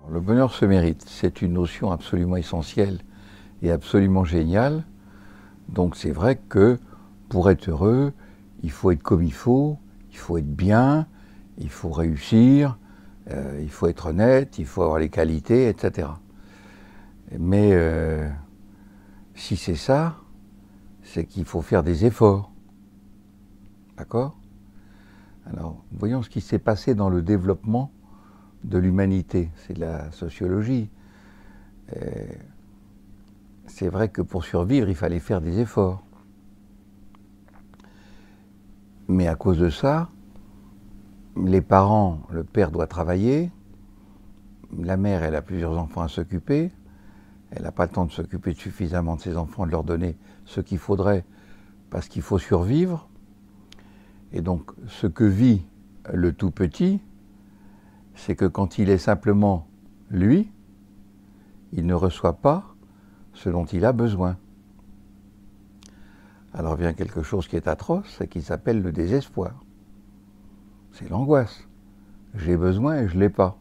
Le bonheur se mérite, c'est une notion absolument essentielle et absolument géniale. Donc c'est vrai que pour être heureux, il faut être comme il faut être bien, il faut réussir, il faut être honnête, il faut avoir les qualités, etc. Mais si c'est ça, c'est qu'il faut faire des efforts. D'accord ? Alors, voyons ce qui s'est passé dans le développement de l'humanité. C'est de la sociologie. C'est vrai que pour survivre, il fallait faire des efforts. Mais à cause de ça, les parents, le père doit travailler, la mère, elle a plusieurs enfants à s'occuper, elle n'a pas le temps de s'occuper suffisamment de ses enfants, de leur donner ce qu'il faudrait, parce qu'il faut survivre. Et donc, ce que vit le tout petit, c'est que quand il est simplement lui, il ne reçoit pas ce dont il a besoin. Alors vient quelque chose qui est atroce, et qui s'appelle le désespoir. C'est l'angoisse. J'ai besoin et je ne l'ai pas.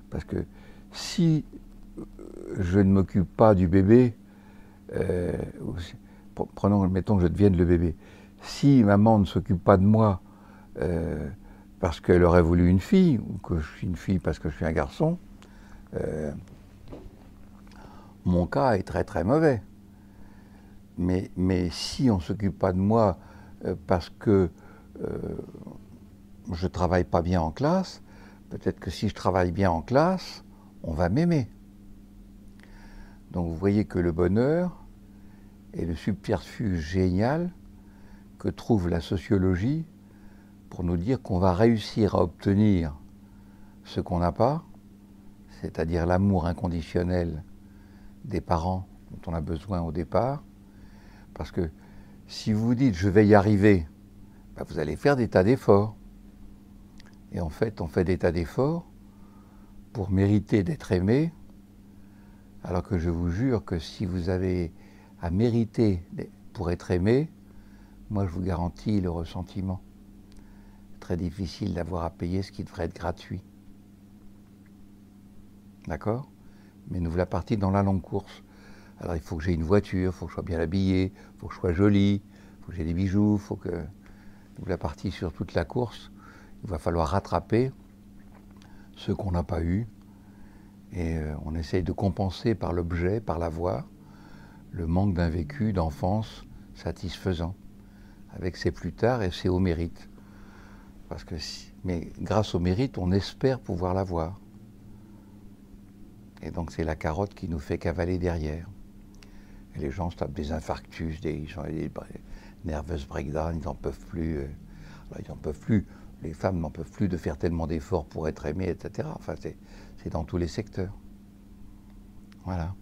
Parce que si je ne m'occupe pas du bébé, mettons que je devienne le bébé, si maman ne s'occupe pas de moi parce qu'elle aurait voulu une fille, ou que je suis une fille parce que je suis un garçon, mon cas est très très mauvais. Mais si on ne s'occupe pas de moi parce que je ne travaille pas bien en classe, peut-être que si je travaille bien en classe, on va m'aimer. Donc vous voyez que le bonheur est le subterfuge génial que trouve la sociologie pour nous dire qu'on va réussir à obtenir ce qu'on n'a pas, c'est-à-dire l'amour inconditionnel des parents dont on a besoin au départ. Parce que si vous vous dites « je vais y arriver », ben vous allez faire des tas d'efforts. Et en fait, on fait des tas d'efforts pour mériter d'être aimé, alors que je vous jure que si vous avez à mériter pour être aimé, moi je vous garantis le ressentiment. Très difficile d'avoir à payer ce qui devrait être gratuit. D'accord ? Mais nous voilà partis dans la longue course. Alors il faut que j'ai une voiture, il faut que je sois bien habillé, il faut que je sois joli, il faut que j'ai des bijoux, il faut que... Nous voilà partis sur toute la course. Il va falloir rattraper ce qu'on n'a pas eu. Et on essaye de compenser par l'objet, par l'avoir, le manque d'un vécu d'enfance satisfaisant. Avec ses plus tard et ses hauts mérites. Parce que mais grâce au mérite, on espère pouvoir l'avoir. Et donc c'est la carotte qui nous fait cavaler derrière. Et les gens se tapent des infarctus, des nervous breakdown, ils n'en peuvent plus. Ils n'en peuvent plus. Les femmes n'en peuvent plus de faire tellement d'efforts pour être aimées, etc. Enfin, c'est dans tous les secteurs. Voilà.